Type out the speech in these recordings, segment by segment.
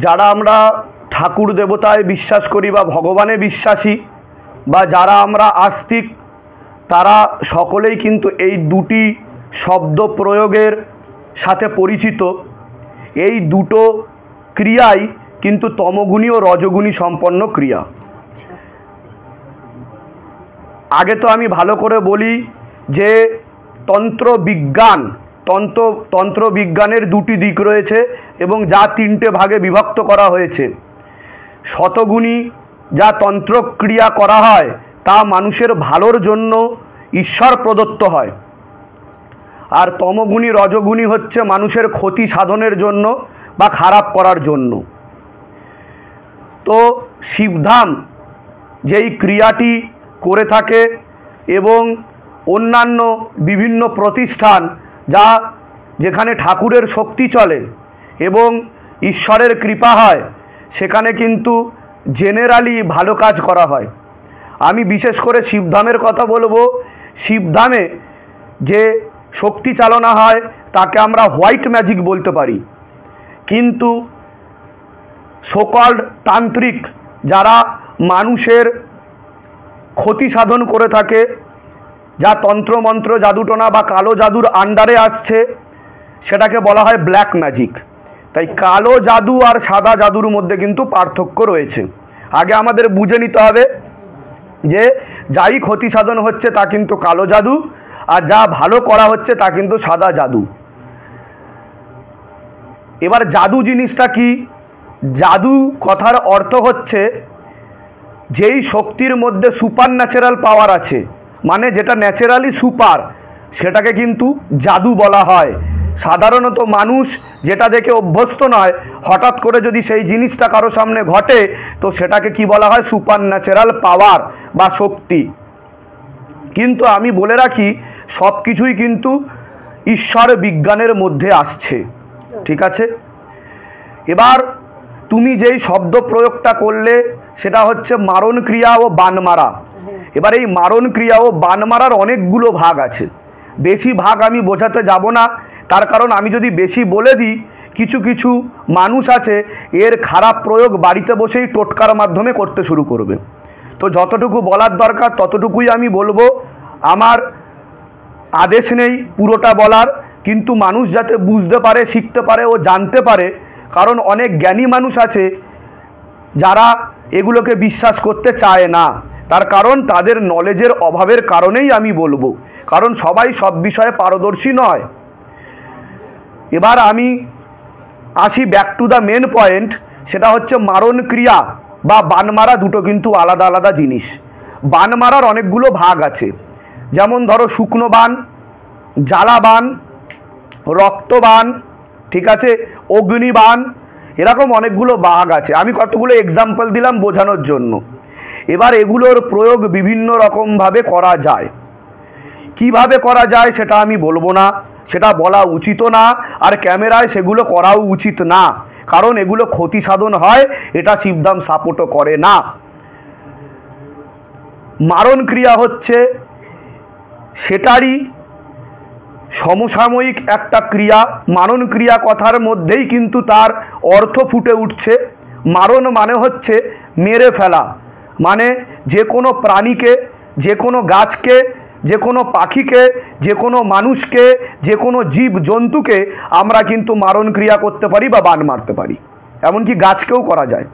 যারা আমরা ঠাকুর দেবতায় বিশ্বাস করি বা ভগবানে বিশ্বাসী বা যারা আমরা আস্তিক, তারা সকলেই কিন্তু এই দুটি শব্দ প্রয়োগের সাথে পরিচিত। এই দুটো ক্রিয়াই কিন্তু তমগুণী ও রজগুণী সম্পন্ন ক্রিয়া। আগে তো আমি ভালো করে বলি যে তন্ত্রবিজ্ঞানের দুটি দিক রয়েছে এবং যা তিনটে ভাগে বিভক্ত করা হয়েছে। শতগুণী যা তন্ত্রক্রিয়া করা হয় তা মানুষের ভালোর জন্য ঈশ্বর প্রদত্ত হয়, আর তমগুণী রজগুণী হচ্ছে মানুষের ক্ষতি সাধনের জন্য বা খারাপ করার জন্য। তো শিবধাম যেই ক্রিয়াটি করে থাকে এবং অন্যান্য বিভিন্ন প্রতিষ্ঠান যেখানে ঠাকুরের শক্তি চলে এবং ঈশ্বরের কৃপা হয়, সেখানে কিন্তু জেনারেলি ভালো কাজ করা হয়। আমি বিশেষ করে শিবধামের কথা বলবো। শিবধামে যে শক্তি চালনা হয় তাকে আমরা হোয়াইট ম্যাজিক বলতে পারি, কিন্তু সোকল্ড তান্ত্রিক যারা মানুষের ক্ষতি সাধন করে থাকে, যা তন্ত্রমন্ত্র জাদুটোনা বা কালো জাদুর আন্ডারে আসছে, সেটাকে বলা হয় ব্ল্যাক ম্যাজিক। তাই কালো জাদু আর সাদা জাদুর মধ্যে কিন্তু পার্থক্য রয়েছে। আগে আমাদের বুঝে নিতে হবে যে যাই ক্ষতি সাধন হচ্ছে তা কিন্তু কালো জাদু, আর যা ভালো করা হচ্ছে তা কিন্তু সাদা জাদু। এবার জাদু জিনিসটা কি? জাদু কথার অর্থ হচ্ছে যেই শক্তির মধ্যে সুপার ন্যাচারাল পাওয়ার আছে, মানে যেটা ন্যাচারালি সুপার, সেটাকে কিন্তু জাদু বলা হয়। সাধারণত মানুষ যেটা দেখে অভ্যস্ত নয়, হঠাৎ করে যদি সেই জিনিসটা কারো সামনে ঘটে তো সেটাকে কি বলা হয়? সুপার ন্যাচারাল পাওয়ার বা শক্তি। কিন্তু আমি বলে রাখি, সব কিছুই কিন্তু ঈশ্বর বিজ্ঞানের মধ্যে আসছে, ঠিক আছে? এবার তুমি যেই শব্দ প্রয়োগটা করলে সেটা হচ্ছে মারণ ক্রিয়া ও বান মারা। এবার এই মারণ ক্রিয়া ও বান মারার অনেকগুলো ভাগ আছে। বেশি ভাগ আমি বোঝাতে যাব না, তার কারণ আমি যদি বেশি বলে দিই, কিছু কিছু মানুষ আছে এর খারাপ প্রয়োগ বাড়িতে বসেই টোটকার মাধ্যমে করতে শুরু করবে। তো যতটুকু বলার দরকার ততটুকুই আমি বলবো। আমার আদেশ নেই পুরোটা বলার, কিন্তু মানুষ যাতে বুঝতে পারে, শিখতে পারে ও জানতে পারে। কারণ অনেক জ্ঞানী মানুষ আছে যারা এগুলোকে বিশ্বাস করতে চায় না, তার কারণ তাদের নলেজের অভাবের কারণেই আমি বলবো, কারণ সবাই সব বিষয়ে পারদর্শী নয়। এবার আমি আসি back to the main point, সেটা হচ্ছে মারণ ক্রিয়া বা বান মারা দুটো কিন্তু আলাদা আলাদা জিনিস। বান মারার অনেকগুলো ভাগ আছে, যেমন ধরো শুকনো বান, জ্বালা বান, রক্তবান, ঠিক আছে, অগ্নিবান, এরকম অনেকগুলো ভাগ আছে। আমি কতগুলো এক্সাম্পল দিলাম বোঝানোর জন্য। এবার এগুলোর প্রয়োগ বিভিন্ন রকমভাবে করা যায়। কিভাবে করা যায় সেটা আমি বলবো না, সেটা বলা উচিত না, আর ক্যামেরায় সেগুলো করাও উচিত না, কারণ এগুলো ক্ষতি সাধন হয়, এটা শিবধাম সাপোর্টও করে না। মারণ ক্রিয়া হচ্ছে সেটারই সমসাময়িক একটা ক্রিয়া। মারণ ক্রিয়া কথার মধ্যেই কিন্তু তার অর্থ ফুটে উঠছে। মারণ মানে হচ্ছে মেরে ফেলা, মানে যে কোনো প্রাণীকে, যে কোনো গাছকে, যে কোনো পাখিকে, যে কোনো মানুষকে, যে কোনো জীব জন্তুকে আমরা কিন্তু মারণ ক্রিয়া করতে পারি বা বান মারতে পারি, এমনকি গাছকেও করা যায়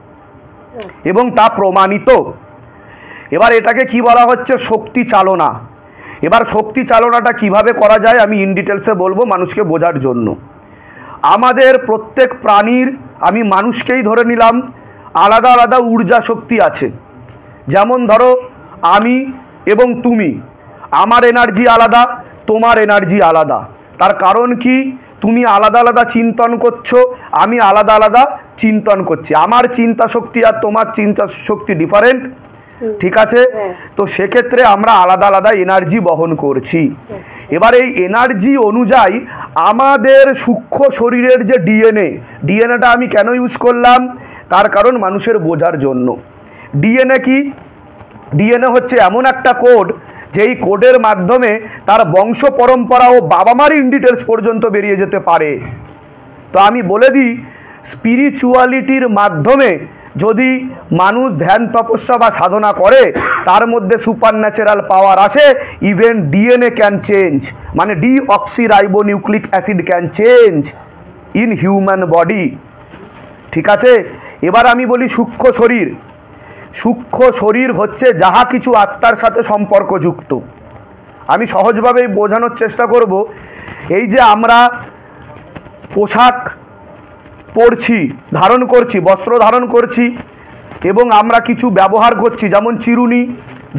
এবং তা প্রমাণিত। এবার এটাকে কি বলা হচ্ছে? শক্তি চালনা। এবার শক্তি চালনাটা কিভাবে করা যায় আমি ইন ডিটেলসে বলবো মানুষকে বোঝার জন্য। আমাদের প্রত্যেক প্রাণীর, আমি মানুষকেই ধরে নিলাম, আলাদা আলাদা ঊর্জা শক্তি আছে। যেমন ধরো আমি এবং তুমি, আমার এনার্জি আলাদা, তোমার এনার্জি আলাদা। তার কারণ কি? তুমি আলাদা আলাদা চিন্তন করছো, আমি আলাদা আলাদা চিন্তন করছি। আমার চিন্তা শক্তি আর তোমার চিন্তা শক্তি ডিফারেন্ট, ঠিক আছে? তো সেক্ষেত্রে আমরা আলাদা আলাদা এনার্জি বহন করছি। এবার এই এনার্জি অনুযায়ী আমাদের সূক্ষ্ম শরীরের যে ডিএনএটা আমি কেন ইউজ করলাম, তার কারণ মানুষের বোঝার জন্য। ডিএনএ কি? ডিএনএ হচ্ছে এমন একটা কোড যেই কোডের মাধ্যমে তার বংশ পরম্পরা ও বাবা মার ইন ডিটেলস পর্যন্ত বেরিয়ে যেতে পারে। তো আমি বলে দিই, স্পিরিচুয়ালিটির মাধ্যমে যদি মানুষ ধ্যান তপস্যা বা সাধনা করে, তার মধ্যে সুপার ন্যাচারাল পাওয়ার আছে। ইভেন ডিএনএ ক্যান চেঞ্জ, মানে deoxyribonucleic acid can change in human body. ঠিক আছে, এবার আমি বলি সূক্ষ্ম শরীর। সূক্ষ্ম শরীর হচ্ছে যাহা কিছু আত্মার সাথে সম্পর্কযুক্ত। আমি সহজভাবেই বোঝানোর চেষ্টা করব। এই যে আমরা পোশাক পরছি, ধারণ করছি, বস্ত্র ধারণ করছি এবং আমরা কিছু ব্যবহার করছি, যেমন চিরুনি,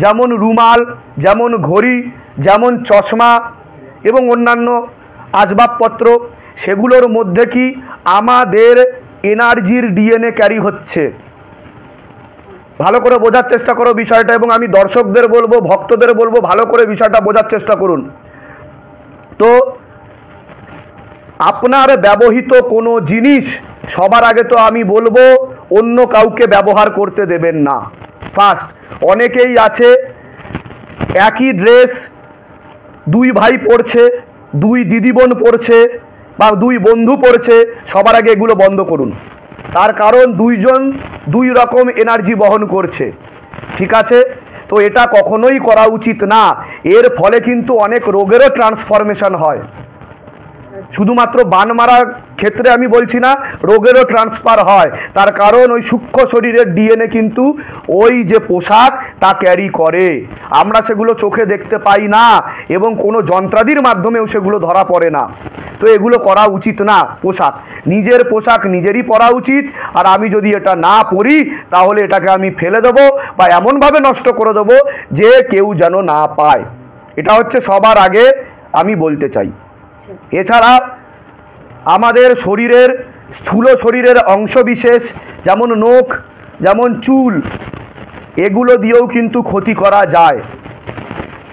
যেমন রুমাল, যেমন ঘড়ি, যেমন চশমা এবং অন্যান্য আসবাবপত্র, সেগুলোর মধ্যে কি আমাদের এনার্জির ডিএনএ ক্যারি হচ্ছে। ভালো করে বোঝার চেষ্টা করো বিষয়টা, এবং আমি দর্শকদের বলবো, ভক্তদের বলবো, ভালো করে বিষয়টা বোঝার চেষ্টা করুন। তো আপনার ব্যবহৃত কোনো জিনিস সবার আগে তো আমি বলবো অন্য কাউকে ব্যবহার করতে দেবেন না। ফার্স্ট, অনেকেই আছে একই ড্রেস দুই ভাই পরছে, দুই দিদি বোন পরছে বা দুই বন্ধু পরছে, সবার আগে এগুলো বন্ধ করুন। তার কারণ দুইজন দুই রকম এনার্জি বহন করছে। ঠিক আছে, তো এটা কখনোই করা উচিত না। এর ফলে কিন্তু অনেক রোগেরও ট্রান্সফরমেশন হয়। শুধুমাত্র বান মারার ক্ষেত্রে আমি বলছি না, রোগেরও ট্রান্সফার হয়। তার কারণ ওই সূক্ষ্ম শরীরের ডিএনএ কিন্তু ওই যে পোশাক তা ক্যারি করে। আমরা সেগুলো চোখে দেখতে পাই না এবং কোনো যন্ত্রাদির মাধ্যমেও সেগুলো ধরা পড়ে না। তো এগুলো করা উচিত না। পোশাক, নিজের পোশাক নিজেরই পরা উচিত। আর আমি যদি এটা না পরি তাহলে এটাকে আমি ফেলে দেবো বা এমনভাবে নষ্ট করে দেবো যে কেউ যেন না পায়। এটা হচ্ছে সবার আগে আমি বলতে চাই। এছাড়া আমাদের শরীরের স্থূল শরীরের অংশবিশেষ, যেমন নখ, যেমন চুল, এগুলো দিয়েও কিন্তু ক্ষতি করা যায়।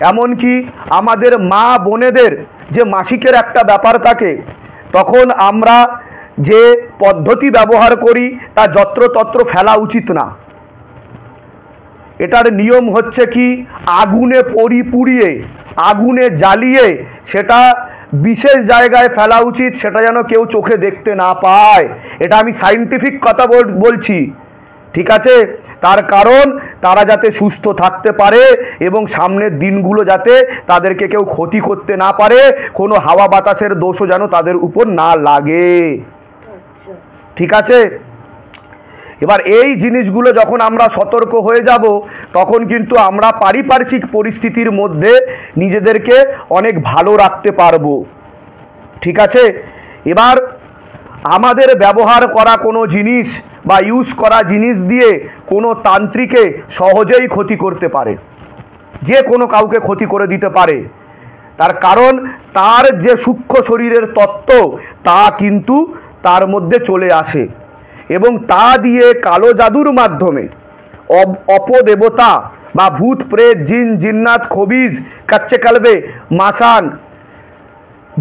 এমনকি আমাদের মা বোনেদের যে মাসিকের একটা ব্যাপার থাকে, তখন আমরা যে পদ্ধতি ব্যবহার করি তা যত্রতত্র ফেলা উচিত না। এটার নিয়ম হচ্ছে কি, আগুনে পুড়িয়ে, আগুনে জ্বালিয়ে সেটা বিশেষ জায়গায় ফেলা উচিত, সেটা যেন কেউ চোখে দেখতে না পায়। এটা আমি সায়েন্টিফিক কথা বলছি। ঠিক আছে, তার কারণ তারা যাতে সুস্থ থাকতে পারে এবং সামনের দিনগুলো যাতে তাদেরকে কেউ ক্ষতি করতে না পারে, কোনো হাওয়া বাতাসের দোষও যেন তাদের উপর না লাগে। ঠিক আছে, এবার এই জিনিসগুলো যখন আমরা সতর্ক হয়ে যাব, তখন কিন্তু আমরা পারিপার্শ্বিক পরিস্থিতির মধ্যে নিজেদেরকে অনেক ভালো রাখতে পারবো। ঠিক আছে, এবার আমাদের ব্যবহার করা কোনো জিনিস বা ইউজ করা জিনিস দিয়ে কোনো তান্ত্রিকে সহজেই ক্ষতি করতে পারে, যে কোনো কাউকে ক্ষতি করে দিতে পারে। তার কারণ তার যে সূক্ষ্ম শরীরের তত্ত্ব তা কিন্তু তার মধ্যে চলে আসে এবং তা দিয়ে কালো জাদুর মাধ্যমে অপদেবতা বা ভূত প্রেত জিন জিন্নাত খবিজ কাচ্চে কালবে মাসান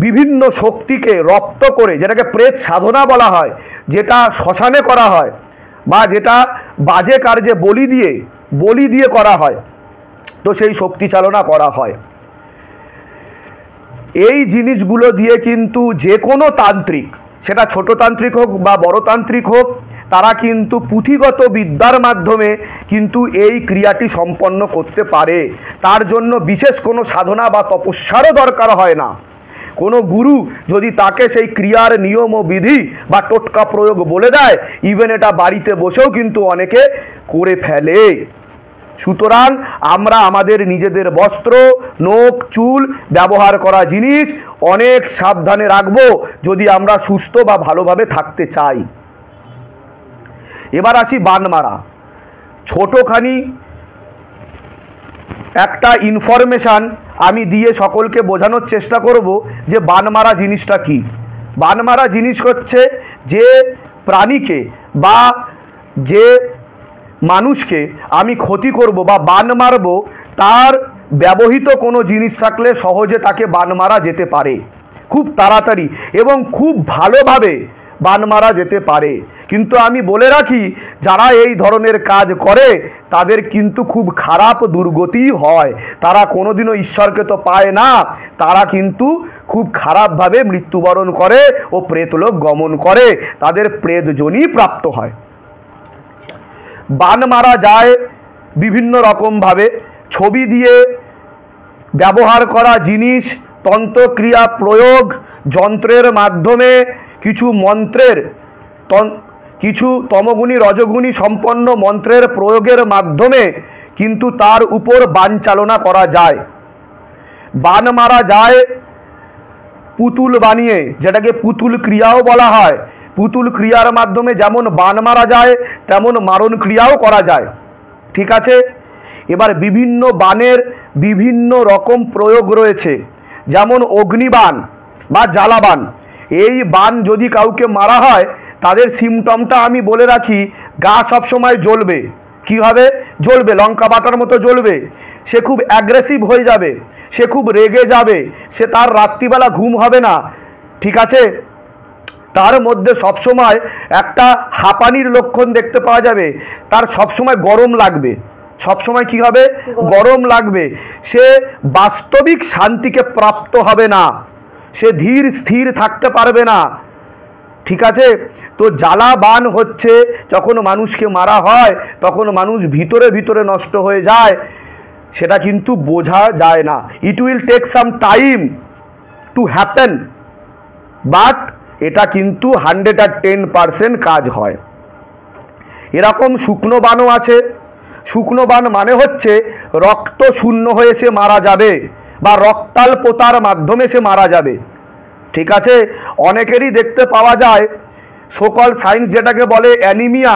বিভিন্ন শক্তিকে রপ্ত করে, যেটাকে প্রেত সাধনা বলা হয়, যেটা শ্মশানে করা হয় বা যেটা বাজে কার্যে বলি দিয়ে করা হয়, তো সেই শক্তি চালনা করা হয়। এই জিনিসগুলো দিয়ে কিন্তু যে কোনো তান্ত্রিক, সেটা ছোট তান্ত্রিক হোক বা বড় তান্ত্রিক হোক, তারা কিন্তু পুঁথিগত বিদ্যার মাধ্যমে কিন্তু এই ক্রিয়াটি সম্পন্ন করতে পারে। তার জন্য বিশেষ কোনো সাধনা বা তপস্যারও দরকার হয় না। কোনো গুরু যদি তাকে সেই ক্রিয়ার নিয়ম ও বিধি বা টোটকা প্রয়োগ বলে দেয়, ইভেন এটা বাড়িতে বসেও কিন্তু অনেকে করে ফেলে। সুতরাং আমরা আমাদের নিজেদের বস্ত্র, নখ, চুল, ব্যবহার করা জিনিস অনেক সাবধানে রাখবো যদি আমরা সুস্থ বা ভালোভাবে থাকতে চাই। এবার আসি বান মারা। ছোটখানি একটা ইনফরমেশান আমি দিয়ে সকলকে বোঝানোর চেষ্টা করব যে বান মারা জিনিসটা কি। বান মারা জিনিস হচ্ছে যে প্রাণীকে বা যে মানুষকে আমি ক্ষতি করব বা বান মারব, তার ব্যবহৃত কোনো জিনিস থাকলে সহজে তাকে বান মারা যেতে পারে, খুব তাড়াতাড়ি এবং খুব ভালোভাবে বান মারা যেতে পারে। কিন্তু আমি বলে রাখি, যারা এই ধরনের কাজ করে তাদের কিন্তু খুব খারাপ দুর্গতি হয়। তারা কোনোদিনও ঈশ্বরকে তো পায় না, তারা কিন্তু খুব খারাপভাবে মৃত্যুবরণ করে ও প্রেতলোক গমন করে, তাদের প্রেতজনি প্রাপ্ত হয়। বান মারা যায় বিভিন্ন রকমভাবে, ছবি দিয়ে ব্যবহার করা জিনিস, তন্ত্রক্রিয়া প্রয়োগ, যন্ত্রের মাধ্যমে, কিছু মন্ত্রের কিছু তমগুণী রজগুণী সম্পন্ন মন্ত্রের প্রয়োগের মাধ্যমে কিন্তু তার উপর বান চালনা করা যায়। বান মারা যায় পুতুল বানিয়ে, যেটাকে পুতুল ক্রিয়াও বলা হয়। পুতুল ক্রিয়ার মাধ্যমে যেমন বান মারা যায় তেমন মারণ ক্রিয়াও করা যায়। ঠিক আছে, এবার বিভিন্ন বানের বিভিন্ন রকম প্রয়োগ রয়েছে, যেমন অগ্নিবাণ বা জ্বালাবান। এই বান যদি কাউকে মারা হয় তাদের সিমটমটা আমি বলে রাখি, গা সবসময় জ্বলবে। কীভাবে জ্বলবে? লঙ্কা বাটার মতো জ্বলবে। সে খুব অ্যাগ্রেসিভ হয়ে যাবে, সে খুব রেগে যাবে, সে তার রাত্রিবেলা ঘুম হবে না। ঠিক আছে, তার মধ্যে সবসময় একটা হাঁপানির লক্ষণ দেখতে পাওয়া যাবে, তার সবসময় গরম লাগবে, সবসময় কি হবে? গরম লাগবে। সে বাস্তবিক শান্তিকে প্রাপ্ত হবে না, সে ধীর স্থির থাকতে পারবে না। ঠিক আছে, তো জ্বালা বান হচ্ছে যখন মানুষকে মারা হয় তখন মানুষ ভিতরে ভিতরে নষ্ট হয়ে যায়, সেটা কিন্তু বোঝা যায় না। It will take some time to happen, but এটা কিন্তু 110% কাজ হয়। এরকম শুকনো বানও আছে। শুকনো বান মানে হচ্ছে রক্ত শূন্য হয়ে সে মারা যাবে বা রক্তাল্পতার মাধ্যমে সে মারা যাবে। ঠিক আছে, অনেকেরই দেখতে পাওয়া যায় সকল সাইন্স যেটাকে বলে অ্যানিমিয়া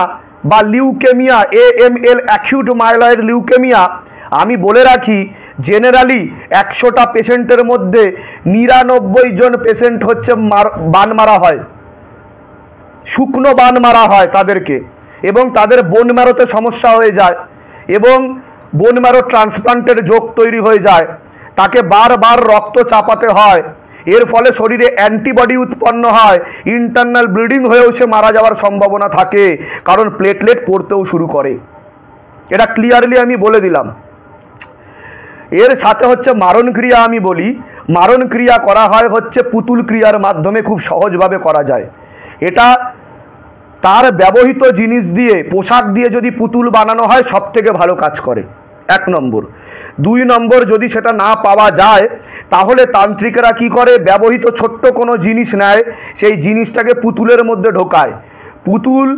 বা leukaemia, AML, acute myeloid leukaemia. আমি বলে রাখি, জেনারেলি 100টা পেশেন্টের মধ্যে 99 জন পেশেন্ট হচ্ছে বান মারা হয়, শুকনো বান মারা হয় তাদেরকে, এবং তাদের বোন ম্যারোতে সমস্যা হয়ে যায় এবং বোন ম্যারো ট্রান্সপ্লান্টের যোগ তৈরি হয়ে যায়, তাকে বারবার রক্ত চাপাতে হয়। এর ফলে শরীরে অ্যান্টিবডি উৎপন্ন হয়, ইন্টারনাল ব্লিডিং হয়েও সে মারা যাওয়ার সম্ভাবনা থাকে, কারণ প্লেটলেট পড়তেও শুরু করে। এটা ক্লিয়ারলি আমি বলে দিলাম। এর সাথে হচ্ছে মারণ ক্রিয়া। আমি বলি, মারণ ক্রিয়া করা হয় হচ্ছে পুতুল ক্রিয়ার মাধ্যমে, খুব সহজভাবে করা যায়। এটা তার ব্যবহৃত জিনিস দিয়ে, পোশাক দিয়ে যদি পুতুল বানানো হয় সব থেকে ভালো কাজ করে, 1 নম্বর। 2 নম্বর, যদি সেটা না পাওয়া যায় তাহলে তান্ত্রিকেরা কি করে, ব্যবহৃত ছোট্ট কোনো জিনিস নেয়, সেই জিনিসটাকে পুতুলের মধ্যে ঢোকায়। পুতুল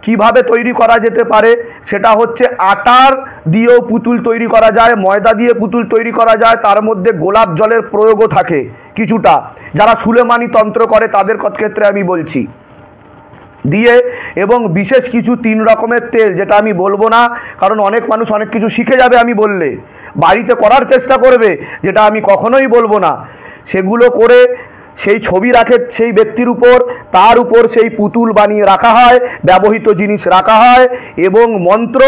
কিভাবে তৈরি করা যেতে পারে, সেটা হচ্ছে আটার দিয়েও পুতুল তৈরি করা যায়, ময়দা দিয়ে পুতুল তৈরি করা যায়, তার মধ্যে গোলাপ জলের প্রয়োগও থাকে কিছুটা, যারা সুলেমানি তন্ত্র করে তাদের ক্ষেত্রে আমি বলছি, দিয়ে, এবং বিশেষ কিছু 3 রকমের তেল, যেটা আমি বলবো না, কারণ অনেক মানুষ অনেক কিছু শিখে যাবে আমি বললে, বাড়িতে করার চেষ্টা করবে, যেটা আমি কখনোই বলবো না। সেগুলো করে সেই ছবি রাখে সেই ব্যক্তির উপর, তার উপর সেই পুতুল বানিয়ে রাখা হয়, ব্যবহৃত জিনিস রাখা হয়, এবং মন্ত্র,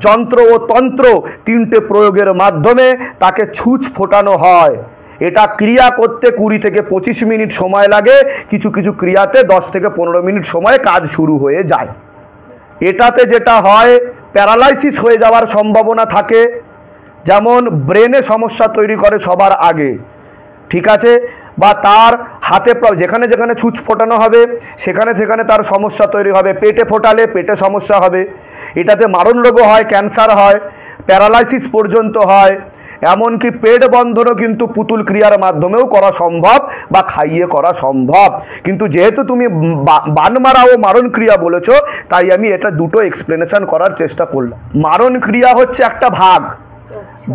যন্ত্র ও তন্ত্র 3টে প্রয়োগের মাধ্যমে তাকে ছুঁচ ফোটানো হয়। এটা ক্রিয়া করতে 20 থেকে 25 মিনিট সময় লাগে, কিছু কিছু ক্রিয়াতে 10 থেকে 15 মিনিট সময়ে কাজ শুরু হয়ে যায়। এটাতে যেটা হয়, প্যারালাইসিস হয়ে যাওয়ার সম্ভাবনা থাকে, যেমন ব্রেনে সমস্যা তৈরি করে সবার আগে। ঠিক আছে, বা তার হাতে যেখানে যেখানে ছুঁচ ফোটানো হবে সেখানে সেখানে তার সমস্যা তৈরি হবে, পেটে ফোটালে পেটে সমস্যা হবে। এটাতে মারণ রোগও হয়, ক্যান্সার হয়, প্যারালাইসিস পর্যন্ত হয়, এমনকি পেট বন্ধনও কিন্তু পুতুল ক্রিয়ার মাধ্যমেও করা সম্ভব বা খাইয়ে করা সম্ভব। কিন্তু যেহেতু তুমি বান মারা ও মারণ ক্রিয়া বলেছ, তাই আমি এটা দুটো এক্সপ্লেনেশন করার চেষ্টা করলাম। মারণ ক্রিয়া হচ্ছে একটা ভাগ,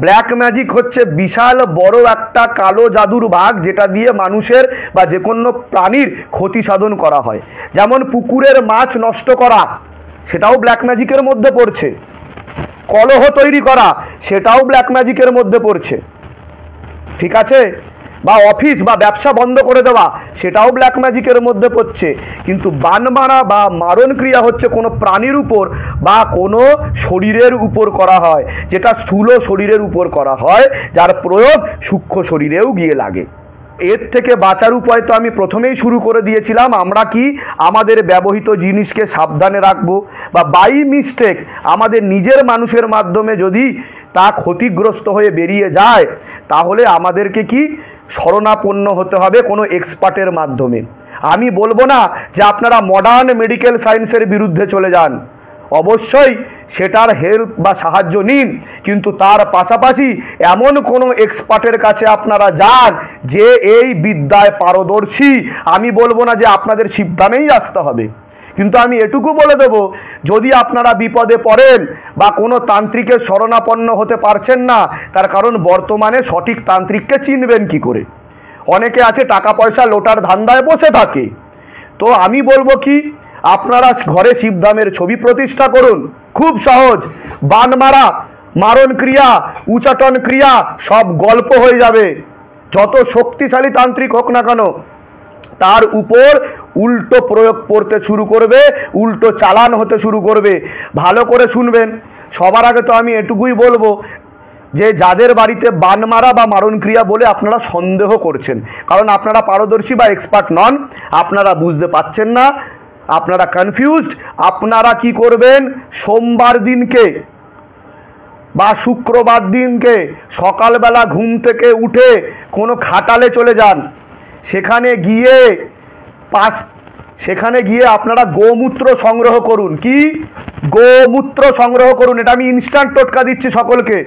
ব্ল্যাক ম্যাজিক হচ্ছে বিশাল বড় একটা কালো জাদুর ভাগ, যেটা দিয়ে মানুষের বা যে কোনো প্রাণীর ক্ষতি সাধন করা হয়। যেমন পুকুরের মাছ নষ্ট করা, সেটাও ব্ল্যাক ম্যাজিকের মধ্যে পড়ছে। কলহ তৈরি করা, সেটাও ব্ল্যাক ম্যাজিকের মধ্যে পড়ছে। ঠিক আছে, বা অফিস বা ব্যবসা বন্ধ করে দেওয়া, সেটাও ব্ল্যাক ম্যাজিকের মধ্যে পড়ছে। কিন্তু বান মারা বা মারণ ক্রিয়া হচ্ছে কোনো প্রাণীর উপর বা কোনো শরীরের উপর করা হয়, যেটা স্থূল শরীরের উপর করা হয়, যার প্রয়োগ সূক্ষ্ম শরীরেও গিয়ে লাগে। এর থেকে বাঁচার উপায় তো আমি প্রথমেই শুরু করে দিয়েছিলাম। আমরা কি আমাদের ব্যবহৃত জিনিসকে সাবধানে রাখবো, বা বাই মিস্টেক আমাদের নিজের মানুষের মাধ্যমে যদি তা ক্ষতিগ্রস্ত হয়ে বেরিয়ে যায়, তাহলে আমাদেরকে কি শরণাপন্ন হতে হবে কোনো এক্সপার্টের মাধ্যমে। আমি বলবো না যে আপনারা মডার্ন মেডিকেল সায়েন্সের বিরুদ্ধে চলে যান, অবশ্যই সেটার হেল্প বা সাহায্য নিন, কিন্তু তার পাশাপাশি এমন কোনো এক্সপার্টের কাছে আপনারা যান যে এই বিদ্যায় পারদর্শী। আমি বলবো না যে আপনাদের সিদ্ধামেই আসতে হবে, কিন্তু আমি এটুকু বলে দেব, যদি আপনারা বিপদে পড়েন বা কোনো তান্ত্রিকের শরণাপন্ন হতে পারছেন না, তার কারণ বর্তমানে সঠিক তান্ত্রিককে চিনবেন কি করে? অনেকে আছে টাকা পয়সা লোটার ধান্দায় বসে থাকে। তো আমি বলবো কি, আপনারা ঘরে শিবধামের ছবি প্রতিষ্ঠা করুন, খুব সহজ। বান মারা, মারণ ক্রিয়া, উচাটন ক্রিয়া সব গল্প হয়ে যাবে। যত শক্তিশালী তান্ত্রিক হোক না কেন, তার উপর উল্টো প্রয়োগ করতে শুরু করবে, উল্টো চালান হতে শুরু করবে। ভালো করে শুনবেন। সবার আগে তো আমি এটুকুই বলবো যে যাদের বাড়িতে বান মারা বা মারণ ক্রিয়া বলে আপনারা সন্দেহ করছেন, কারণ আপনারা পারদর্শী বা এক্সপার্ট নন, আপনারা বুঝতে পাচ্ছেন না, আপনারা কনফিউজড। আপনারা কি করবেন, সোমবার দিনকে বা শুক্রবার দিনকে সকালবেলা ঘুম থেকে উঠে কোনো খাটালে চলে যান। সেখানে গিয়ে আপনারা গোমূত্র সংগ্রহ করুন। কি গোমূত্র সংগ্রহ করুন? এটা আমি ইনস্ট্যান্ট টোটকা দিচ্ছি সকলকে।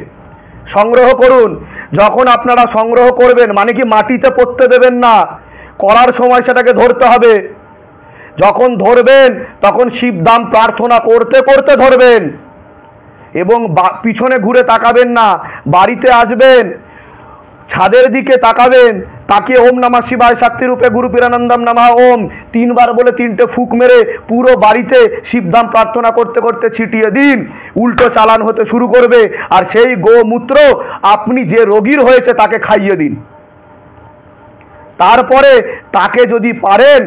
সংগ্রহ করুন। যখন আপনারা সংগ্রহ করবেন, মানে কি মাটিতে পড়তে দেবেন না, করার সময় সেটাকে ধরতে হবে। যখন ধরবেন তখন শিবধাম প্রার্থনা করতে করতে ধরবেন এবং পিছনে ঘুরে তাকাবেন না। বাড়িতে আসবেন, ছাদের দিকে তাকাবেন, তাকিয়ে ওম নমঃ শিবায় শক্তি রূপে গুরু পীরানন্দম নমঃ ওম 3 বার বলে 3টে ফুঁক মেরে পুরো বাড়িতে শিবধাম প্রার্থনা করতে করতে ছিটিয়ে দিন। উল্টো চালান হতে শুরু করবে, আর সেই গোমূত্র আপনি যে রোগীর হয়েছে তাকে খাইয়ে দিন। তারপরে তাকে যদি পারেন,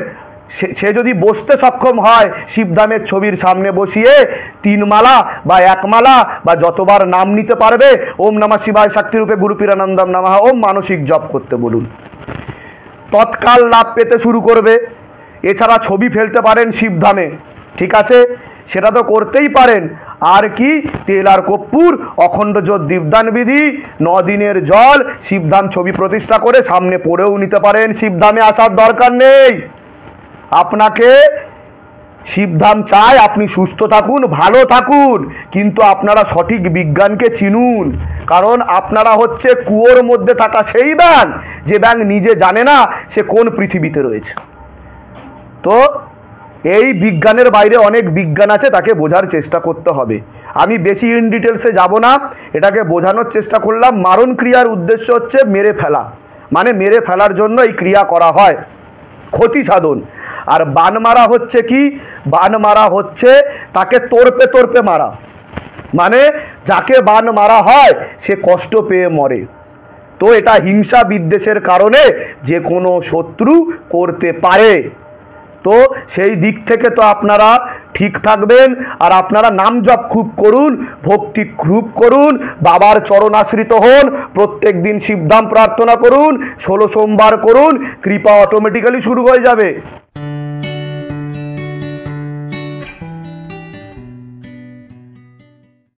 সে যদি বসতে সক্ষম হয়, শিবধামের ছবির সামনে বসিয়ে 3 মালা বা 1 মালা বা যতবার নাম নিতে পারবে ওম নমঃ শিবায় শক্তি রূপে গুরু পীরানন্দম নমঃ ওম মানসিক জপ করতে বলুন। তৎকাল লাভ পেতে শুরু করবে। এছাড়া ছবি ফেলতে পারেন শিবধামে, ঠিক আছে, সেটা তো করতেই পারেন। আর কি, তেল আর কর্পূর, অখণ্ড জ্যোত দীপদান বিধি, 9 দিনের জল, শিবধাম ছবি প্রতিষ্ঠা করে সামনে পড়েও নিতে পারেন। শিবধামে আসার দরকার নেই। আপনাকে শিবধাম চায় আপনি সুস্থ থাকুন, ভালো থাকুন, কিন্তু আপনারা সঠিক বিজ্ঞানকে চিনুন। কারণ আপনারা হচ্ছে কুয়োর মধ্যে থাকা সেই ব্যাঙ, যে ব্যাঙ নিজে জানে না সে কোন পৃথিবীতে রয়েছে। তো এই বিজ্ঞানের বাইরে অনেক বিজ্ঞান আছে, তাকে বোঝার চেষ্টা করতে হবে। আমি বেশি ইন ডিটেলসে যাব না, এটাকে বোঝানোর চেষ্টা করলাম। মারণ ক্রিয়ার উদ্দেশ্য হচ্ছে মেরে ফেলা, মানে মেরে ফেলার জন্য এই ক্রিয়া করা হয়, ক্ষতি সাধন। আর বান মারা হচ্ছে কি, বান মারা হচ্ছে তাকে তোরপে মারা, মানে যাকে বান মারা হয় সে কষ্ট পেয়ে মরে। তো এটা হিংসা বিদ্বেষের কারণে যে কোনো শত্রু করতে পারে। তো সেই দিক থেকে তো আপনারা ঠিক থাকবেন। আর আপনারা নাম জপ খুব করুন, ভক্তি খুব করুন, বাবার চরণাশ্রিত হন, প্রত্যেক দিন শিবধাম প্রার্থনা করুন, 16 সোমবার করুন, কৃপা অটোমেটিক্যালি শুরু হয়ে যাবে।